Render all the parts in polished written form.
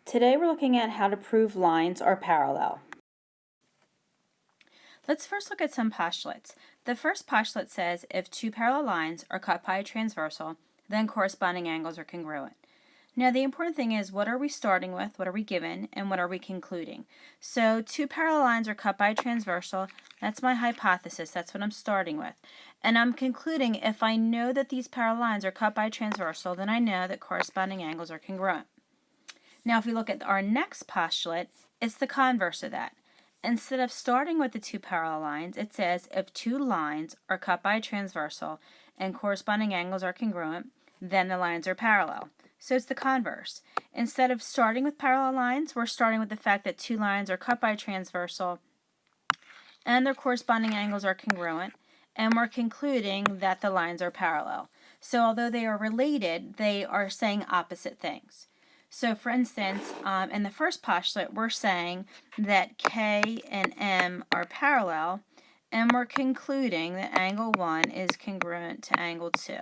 Today we're looking at how to prove lines are parallel. Let's first look at some postulates. The first postulate says if two parallel lines are cut by a transversal, then corresponding angles are congruent. Now the important thing is, what are we starting with, what are we given, and what are we concluding? So two parallel lines are cut by a transversal. That's my hypothesis. That's what I'm starting with. And I'm concluding, if I know that these parallel lines are cut by a transversal, then I know that corresponding angles are congruent. Now if we look at our next postulate, it's the converse of that. Instead of starting with the two parallel lines, it says if two lines are cut by a transversal and corresponding angles are congruent, then the lines are parallel. So it's the converse. Instead of starting with parallel lines, we're starting with the fact that two lines are cut by a transversal and their corresponding angles are congruent, and we're concluding that the lines are parallel. So although they are related, they are saying opposite things. So for instance, in the first postulate, we're saying that K and M are parallel, and we're concluding that angle 1 is congruent to angle 2.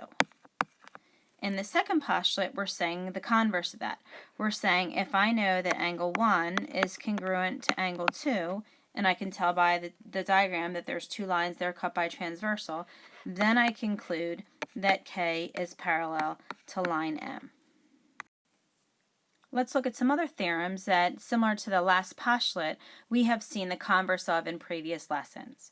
In the second postulate, we're saying the converse of that. We're saying if I know that angle 1 is congruent to angle 2, and I can tell by the diagram that there's two lines there cut by transversal, then I conclude that K is parallel to line M. Let's look at some other theorems that, similar to the last postulate, we have seen the converse of in previous lessons.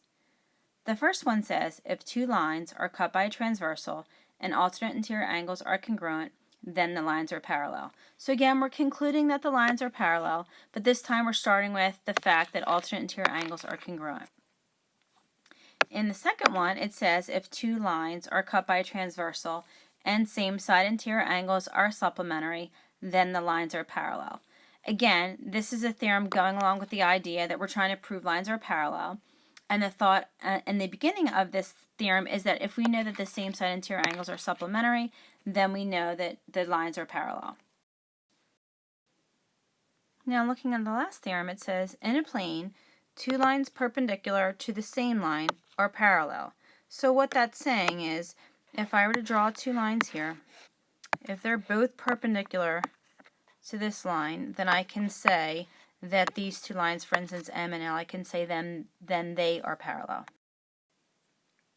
The first one says if two lines are cut by a transversal and alternate interior angles are congruent, then the lines are parallel. So again, we're concluding that the lines are parallel, but this time we're starting with the fact that alternate interior angles are congruent. In the second one, it says if two lines are cut by a transversal and same side interior angles are supplementary, then the lines are parallel. Again, this is a theorem going along with the idea that we're trying to prove lines are parallel. And the thought in the beginning of this theorem is that if we know that the same side interior angles are supplementary, then we know that the lines are parallel. Now looking at the last theorem, it says in a plane, two lines perpendicular to the same line are parallel. So what that's saying is, if I were to draw two lines here, if they're both perpendicular to this line, then I can say that these two lines, for instance, M and L, I can say then they are parallel.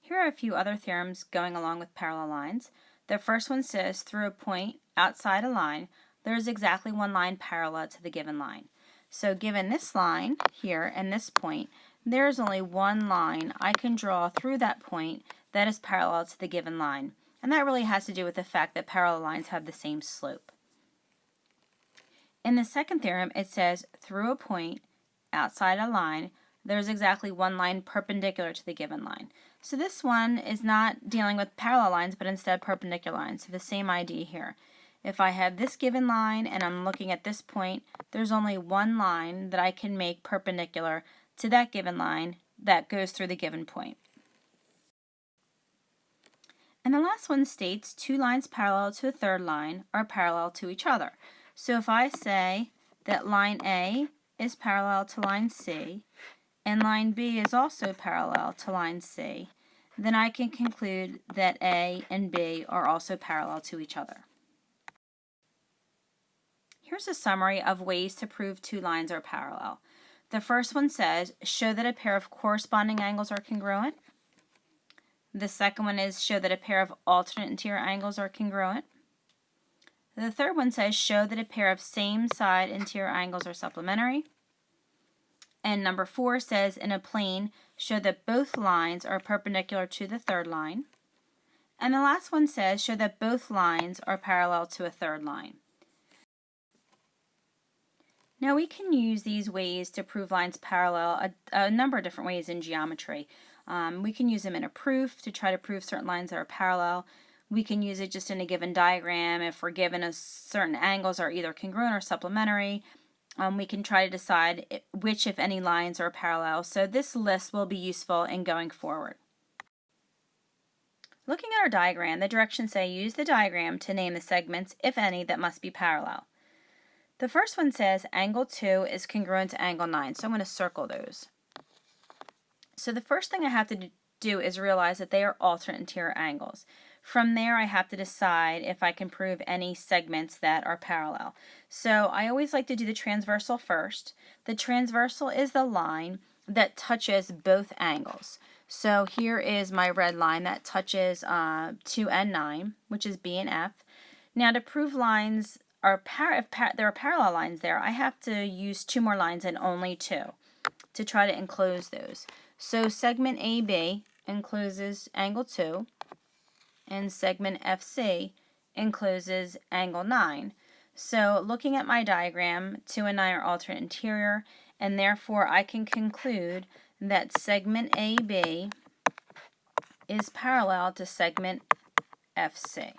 Here are a few other theorems going along with parallel lines. The first one says through a point outside a line, there is exactly one line parallel to the given line. So given this line here and this point, there is only one line I can draw through that point that is parallel to the given line. And that really has to do with the fact that parallel lines have the same slope. In the second theorem, it says through a point outside a line, there's exactly one line perpendicular to the given line. So this one is not dealing with parallel lines, but instead perpendicular lines. So the same idea here. If I have this given line and I'm looking at this point, there's only one line that I can make perpendicular to that given line that goes through the given point. And the last one states two lines parallel to a third line are parallel to each other. So if I say that line A is parallel to line C and line B is also parallel to line C, then I can conclude that A and B are also parallel to each other. Here's a summary of ways to prove two lines are parallel. The first one says show that a pair of corresponding angles are congruent. The second one is show that a pair of alternate interior angles are congruent. The third one says show that a pair of same side interior angles are supplementary. And number 4 says in a plane, show that both lines are perpendicular to the third line. And the last one says show that both lines are parallel to a third line. Now we can use these ways to prove lines parallel a number of different ways in geometry. We can use them in a proof to try to prove certain lines that are parallel. We can use it just in a given diagram if we're given certain angles are either congruent or supplementary. We can try to decide which, if any, lines are parallel. So this list will be useful in going forward. Looking at our diagram, the directions say use the diagram to name the segments, if any, that must be parallel. The first one says angle 2 is congruent to angle 9, so I'm going to circle those. So the first thing I have to do is realize that they are alternate interior angles. From there, I have to decide if I can prove any segments that are parallel. So I always like to do the transversal first. The transversal is the line that touches both angles. So here is my red line that touches 2 and 9, which is B and F. Now to prove lines are there are parallel lines there, I have to use 2 more lines and only 2 to try to enclose those. So segment AB encloses angle 2, and segment FC encloses angle 9. So looking at my diagram, 2 and 9 are alternate interior, and therefore I can conclude that segment AB is parallel to segment FC.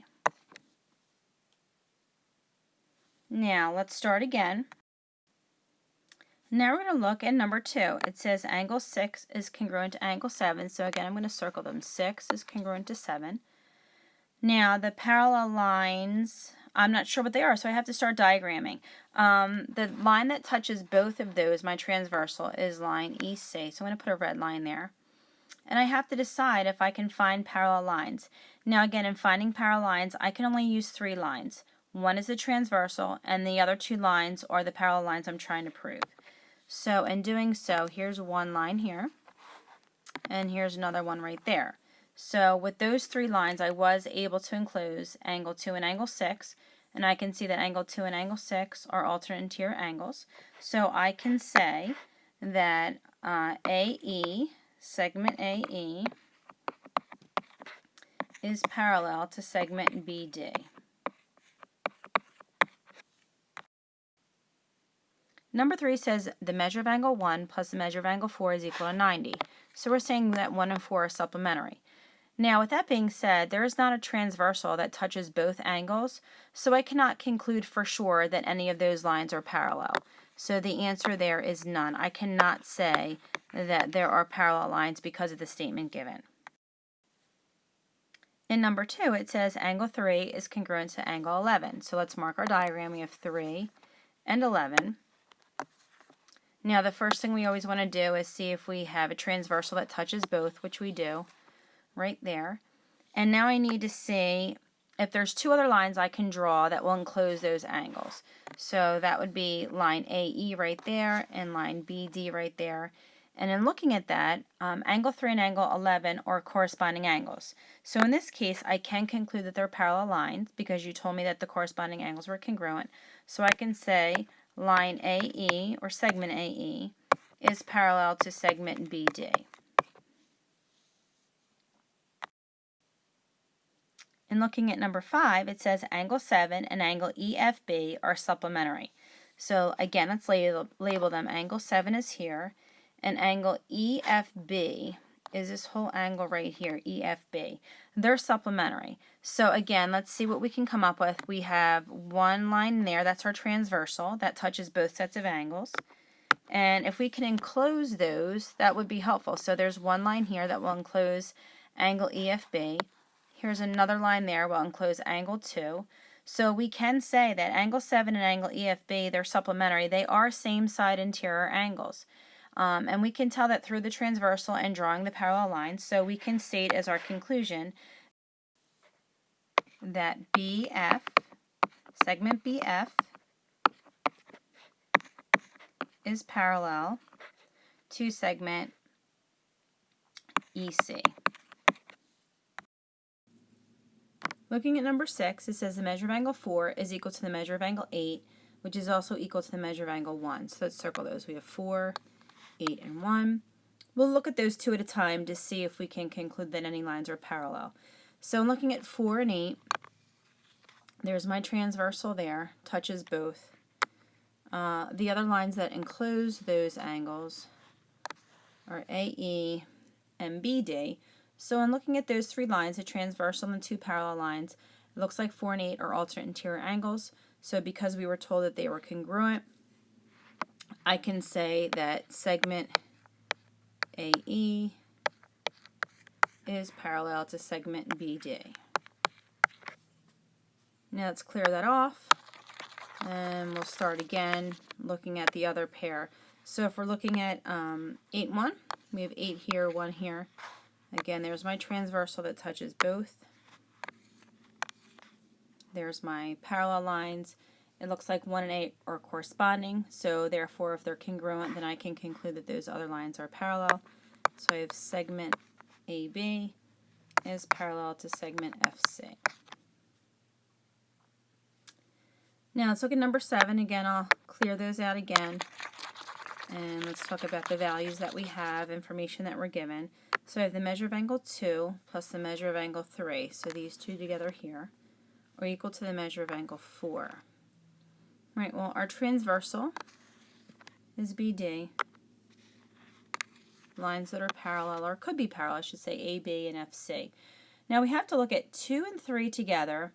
Now let's start again. Now we're going to look at number 2. It says angle 6 is congruent to angle 7. So again, I'm going to circle them. 6 is congruent to 7. Now the parallel lines, I'm not sure what they are, so I have to start diagramming. The line that touches both of those, my transversal, is line EC. So I'm going to put a red line there. And I have to decide if I can find parallel lines. Now again, in finding parallel lines, I can only use 3 lines. One is the transversal, and the other 2 lines are the parallel lines I'm trying to prove. So in doing so, here's one line here, and here's another one right there. So with those 3 lines, I was able to enclose angle 2 and angle 6, and I can see that angle 2 and angle 6 are alternate interior angles. So I can say that AE, segment AE, is parallel to segment BD. Number 3 says the measure of angle 1 plus the measure of angle 4 is equal to 90. So we're saying that 1 and 4 are supplementary. Now with that being said, there is not a transversal that touches both angles, so I cannot conclude for sure that any of those lines are parallel. So the answer there is none. I cannot say that there are parallel lines because of the statement given. In number 2, it says angle 3 is congruent to angle 11. So let's mark our diagram. We have 3 and 11. Now the first thing we always want to do is see if we have a transversal that touches both, which we do, right there. And now I need to see if there's 2 other lines I can draw that will enclose those angles. So that would be line AE right there and line BD right there. And in looking at that, angle 3 and angle 11 are corresponding angles. So in this case, I can conclude that they're parallel lines because you told me that the corresponding angles were congruent. So I can say line AE, or segment AE, is parallel to segment BD. In looking at number 5, it says angle 7 and angle EFB are supplementary. So again, let's label them. Angle 7 is here, and angle EFB is this whole angle right here, EFB. They're supplementary. So again, let's see what we can come up with. We have one line there, that's our transversal, that touches both sets of angles. And if we can enclose those, that would be helpful. So there's one line here that will enclose angle EFB. Here's another line there will enclose angle 2. So we can say that angle 7 and angle EFB, they're supplementary. They are same side interior angles. And we can tell that through the transversal and drawing the parallel lines. So we can state as our conclusion that BF, segment BF, is parallel to segment EC. Looking at number 6, it says the measure of angle 4 is equal to the measure of angle 8, which is also equal to the measure of angle 1. So let's circle those. We have 4, 8, and 1. We'll look at those 2 at a time to see if we can conclude that any lines are parallel. So looking at 4 and 8, there's my transversal there, touches both. The other lines that enclose those angles are AE and BD. So in looking at those 3 lines, the transversal and 2 parallel lines, it looks like 4 and 8 are alternate interior angles. So because we were told that they were congruent, I can say that segment AE is parallel to segment BD. Now let's clear that off, and we'll start again looking at the other pair. So if we're looking at 8, 1, we have 8 here, 1 here. Again, there's my transversal that touches both. There's my parallel lines. It looks like 1 and 8 are corresponding, so therefore if they're congruent, then I can conclude that those other lines are parallel. So I have segment AB is parallel to segment FC. Now let's look at number 7. Again, I'll clear those out again. And let's talk about the values that we have, information that we're given. So I have the measure of angle 2 plus the measure of angle 3. So these two together here are equal to the measure of angle 4. Right, well, our transversal is BD. Lines that are parallel, or could be parallel, I should say, AB and FC. Now we have to look at 2 and 3 together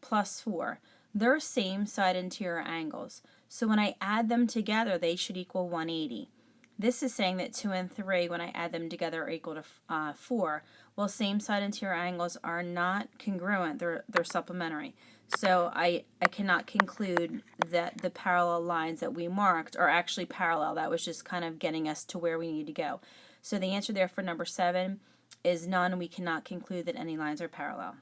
plus 4. They're same side interior angles. So when I add them together, they should equal 180. This is saying that 2 and 3, when I add them together, are equal to 4. Well, same side interior angles are not congruent. They're supplementary. So I cannot conclude that the parallel lines that we marked are actually parallel. That was just kind of getting us to where we need to go. So the answer there for number 7 is none. We cannot conclude that any lines are parallel.